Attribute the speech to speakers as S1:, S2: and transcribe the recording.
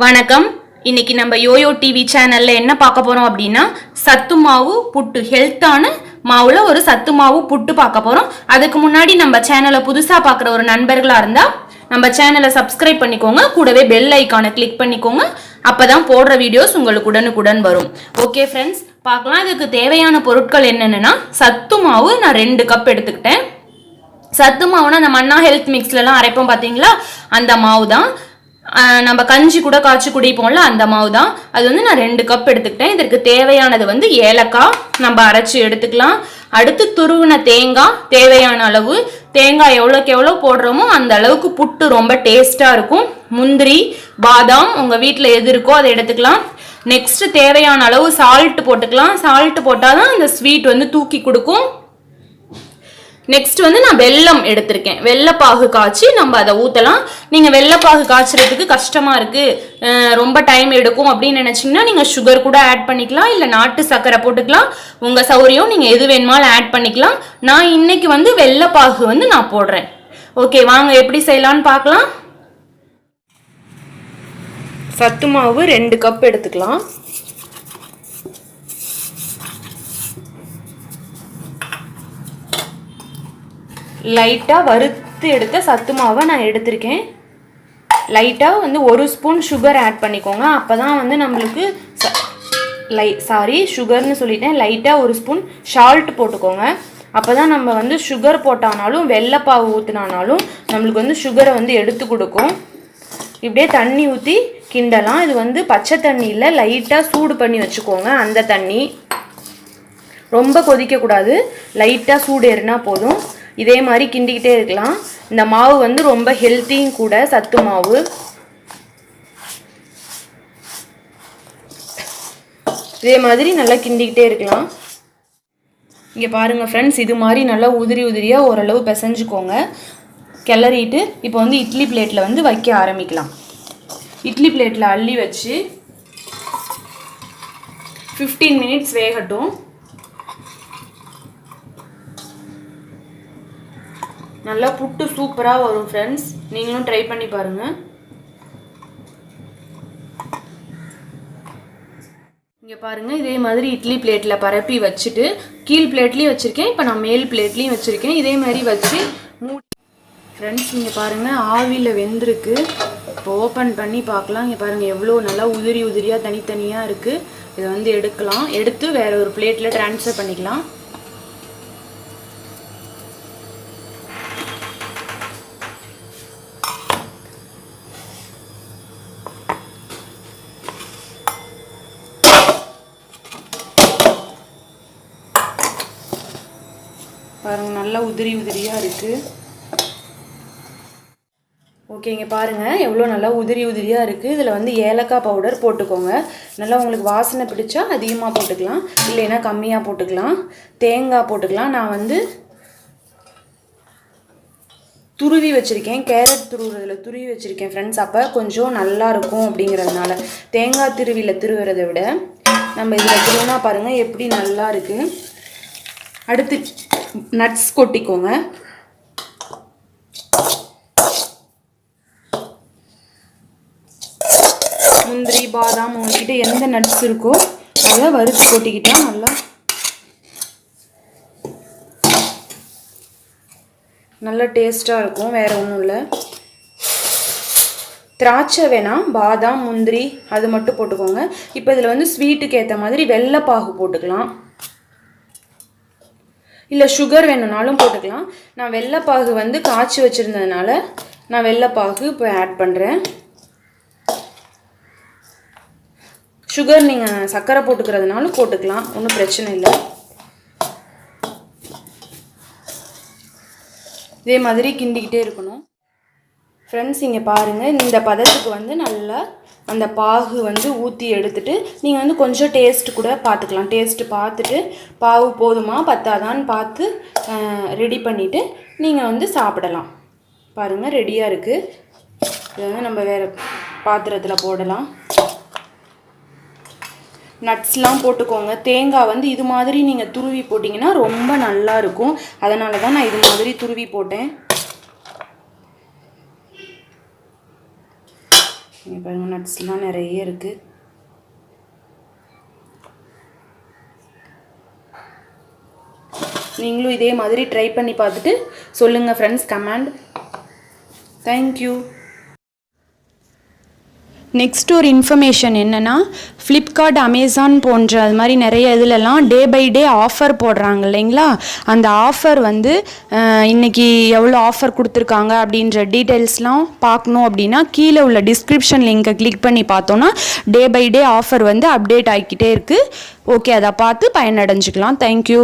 S1: வணக்கம். இன்னைக்கு நம்ம யோயோ டிவி சேனல்ல என்ன பார்க்க போறோம் அப்படின்னா சத்து மாவு புட்டு, ஹெல்த்தான மாவுல ஒரு சத்து மாவு புட்டு பார்க்க போறோம். அதுக்கு முன்னாடி நம்ம சேனலை புதுசா பார்க்குற ஒரு நண்பர்களா இருந்தா நம்ம சேனலை சப்ஸ்கிரைப் பண்ணிக்கோங்க, கூடவே பெல் ஐக்கானை கிளிக் பண்ணிக்கோங்க. அப்பதான் போடுற வீடியோஸ் உங்களுக்கு உடனுக்குடன் வரும். ஓகே ஃப்ரெண்ட்ஸ், பார்க்கலாம். இதுக்கு தேவையான பொருட்கள் என்னென்னா, சத்து மாவு நான் 2 கப் எடுத்துக்கிட்டேன். சத்து மாவுனா அந்த மன்னா ஹெல்த் மிக்ஸ்லலாம் அரைப்போம் பார்த்தீங்களா, அந்த மாவு தான். நம்ம கஞ்சி கூட காய்ச்சி குடிப்போம்ல, அந்த மாவு தான். அது வந்து நான் 2 கப் எடுத்துக்கிட்டேன். இதற்கு தேவையானது வந்து ஏலக்காய் நம்ம அரைச்சி எடுத்துக்கலாம். அடுத்து துருவின தேங்காய் தேவையான அளவு. தேங்காய் எவ்வளோக்கு எவ்வளோ போடுறோமோ அந்த அளவுக்கு புட்டு ரொம்ப டேஸ்ட்டாக இருக்கும். முந்திரி, பாதாம் உங்கள் வீட்டில் எது இருக்கோ அதை எடுத்துக்கலாம். நெக்ஸ்ட் தேவையான அளவு சால்ட் போட்டுக்கலாம். சால்ட் போட்டால் தான் அந்த ஸ்வீட் வந்து தூக்கி கொடுக்கும். நெக்ஸ்ட் வந்து நான் வெல்லம் எடுத்திருக்கேன். வெள்ளைப்பாகு காய்ச்சி நம்ம அதை ஊற்றலாம். நீங்கள் வெள்ளைப்பாகு காய்ச்சறதுக்கு கஷ்டமாக இருக்குது, ரொம்ப டைம் எடுக்கும் அப்படின்னு நினச்சிங்கன்னா நீங்கள் சுகர் கூட ஆட் பண்ணிக்கலாம், இல்லை நாட்டு சர்க்கரை போட்டுக்கலாம். உங்கள் சௌரியம், நீங்கள் எது வேணுமாலும் ஆட் பண்ணிக்கலாம். நான் இன்னைக்கு வந்து வெள்ளைப்பாகு வந்து நான் போடுறேன். ஓகே, வாங்க எப்படி செய்யலான்னு பார்க்கலாம். சத்து மாவு 2 கப் எடுத்துக்கலாம். லைட்டாக வறுத்து எடுத்த சத்து மாவை நான் எடுத்திருக்கேன். லைட்டாக வந்து 1 ஸ்பூன் சுகர் ஆட் பண்ணிக்கோங்க. அப்போ தான் வந்து நம்மளுக்கு சுகர்னு சொல்லிட்டேன். லைட்டாக 1 ஸ்பூன் சால்ட் போட்டுக்கோங்க. அப்போ தான் நம்ம வந்து சுகர் போட்டானாலும் வெள்ளைப்பாவு ஊற்றினாலும் நம்மளுக்கு வந்து சுகரை வந்து எடுத்து கொடுக்கும். இப்படியே தண்ணி ஊற்றி கிண்டலாம். இது வந்து பச்சை தண்ணியில் லைட்டாக சூடு பண்ணி வச்சுக்கோங்க. அந்த தண்ணி ரொம்ப கொதிக்கக்கூடாது, லைட்டாக சூடு ஏறினா போதும். இதே மாதிரி கிண்டிக்கிட்டே இருக்கலாம். இந்த மாவு வந்து ரொம்ப ஹெல்த்தியும் கூட, சத்து மாவு. இதே மாதிரி நல்லா கிண்டிக்கிட்டே இருக்கலாம். இங்கே பாருங்கள் ஃப்ரெண்ட்ஸ், இது மாதிரி நல்லா உதிரி உதிரியாக ஓரளவு பிசைஞ்சுக்கோங்க. கிளறிட்டு இப்போ வந்து இட்லி பிளேட்டில் வந்து வைக்க ஆரம்பிக்கலாம். இட்லி பிளேட்டில் அள்ளி வச்சு 15 மினிட்ஸ் வேகட்டும். நல்லா புட்டு சூப்பராக வரும் ஃப்ரெண்ட்ஸ். நீங்களும் ட்ரை பண்ணி பாருங்கள். இங்கே பாருங்கள், இதே மாதிரி இட்லி பிளேட்டில் பரப்பி வச்சுட்டு கீழ் பிளேட்லேயும் வச்சுருக்கேன், இப்போ நான் மேல் பிளேட்லேயும் வச்சுருக்கேன். இதே மாதிரி வச்சு மூடி ஃப்ரெண்ட்ஸ், இங்கே பாருங்கள் ஆவியில் வெந்திருக்கு. இப்போ ஓப்பன் பண்ணி பார்க்கலாம். இங்கே பாருங்கள் எவ்வளோ நல்லா உதிரி உதிரியாக தனித்தனியாக இருக்குது. இதை வந்து எடுக்கலாம். எடுத்து வேறு ஒரு பிளேட்டில் ட்ரான்ஸ்ஃபர் பண்ணிக்கலாம். பாருங்கள் நல்லா உதிரி உதிரியாக இருக்குது. ஓகேங்க, பாருங்கள் எவ்வளோ நல்லா உதிரி உதிரியாக இருக்குது. இதில் வந்து ஏலக்காய் பவுடர் போட்டுக்கோங்க. நல்லா உங்களுக்கு வாசனை பிடிச்சா அதிகமாக போட்டுக்கலாம், இல்லைன்னா கம்மியாக போட்டுக்கலாம். தேங்காய் போட்டுக்கலாம். நான் வந்து துருவி வச்சுருக்கேன், கேரட் துருவுறதில் துருவி வச்சுருக்கேன் ஃப்ரெண்ட்ஸ். அப்போ கொஞ்சம் நல்லாயிருக்கும் அப்படிங்கிறதுனால. தேங்காய் திருவிறதை விட நம்ம இதில் திருவினா பாருங்கள் எப்படி நல்லா இருக்குது. அடுத்து நட்ஸ் கொட்டிக்கோங்க. முந்திரி, பாதாம் உங்கள்கிட்ட எந்த நட்ஸ் இருக்கோ அதை வறுத்து கொட்டிக்கிட்டா நல்லா டேஸ்ட்டாக இருக்கும். வேறு ஒன்றும் இல்லை. திராட்சை வேணாம், பாதாம் முந்திரி அது மட்டும் போட்டுக்கோங்க. இப்போ இதில் வந்து ஸ்வீட்டுக்கு ஏற்ற மாதிரி வெள்ளைப்பாகு போட்டுக்கலாம், இல்லை சுகர் வேணும்னாலும் போட்டுக்கலாம். நான் வெள்ளைப்பாகு வந்து காய்ச்சி வச்சுருந்ததுனால நான் வெள்ளைப்பாகு இப்போ ஆட் பண்ணுறேன். சுகர் நீங்கள் சர்க்கரை போட்டுக்கிறதுனாலும் போட்டுக்கலாம், ஒன்றும் பிரச்சனை இல்லை. இதே மாதிரி கிண்டிக்கிட்டே இருக்கணும் ஃப்ரெண்ட்ஸ். இங்கே பாருங்கள், இந்த பதத்துக்கு வந்து நல்லா அந்த பாகு வந்து ஊற்றி எடுத்துட்டு நீங்கள் வந்து கொஞ்சம் டேஸ்ட்டு கூட பார்த்துக்கலாம். டேஸ்ட்டு பார்த்துட்டு பாகு போதுமா பத்தாதான்னு பார்த்து ரெடி பண்ணிவிட்டு நீங்கள் வந்து சாப்பிடலாம். பாருங்கள் ரெடியாக இருக்குது. இதை வந்து நம்ம வேறு பாத்திரத்தில் போடலாம். நட்ஸ்லாம் போட்டுக்கோங்க. தேங்காய் வந்து இது மாதிரி நீங்கள் துருவி போட்டிங்கன்னா ரொம்ப நல்லா இருக்கும். அதனால தான் நான் இது மாதிரி துருவி போட்டேன்.
S2: இங்கே பாருங்கள் நட்ஸ்லாம் நிறைய இருக்குது. நீங்களும் இதே மாதிரி ட்ரை பண்ணி பார்த்துட்டு சொல்லுங்கள் ஃப்ரெண்ட்ஸ் கமெண்ட். தேங்க்யூ. நெக்ஸ்ட் ஒரு இன்ஃபர்மேஷன் என்னென்னா, ஃப்ளிப்கார்ட், அமேசான் போன்ற அது மாதிரி நிறைய இதிலெல்லாம் டே பை டே ஆஃபர் போடுறாங்க இல்லைங்களா? அந்த ஆஃபர் வந்து இன்றைக்கி எவ்வளோ ஆஃபர் கொடுத்துருக்காங்க அப்படின்ற டீட்டெயில்ஸ்லாம் பார்க்கணும் அப்படின்னா கீழே உள்ள டிஸ்கிரிப்ஷன் லிங்கை கிளிக் பண்ணி பார்த்தோன்னா டே பை டே ஆஃபர் வந்து அப்டேட் ஆகிக்கிட்டே இருக்குது. ஓகே, அதை பார்த்து பயனடைஞ்சிக்கலாம். தேங்க்யூ.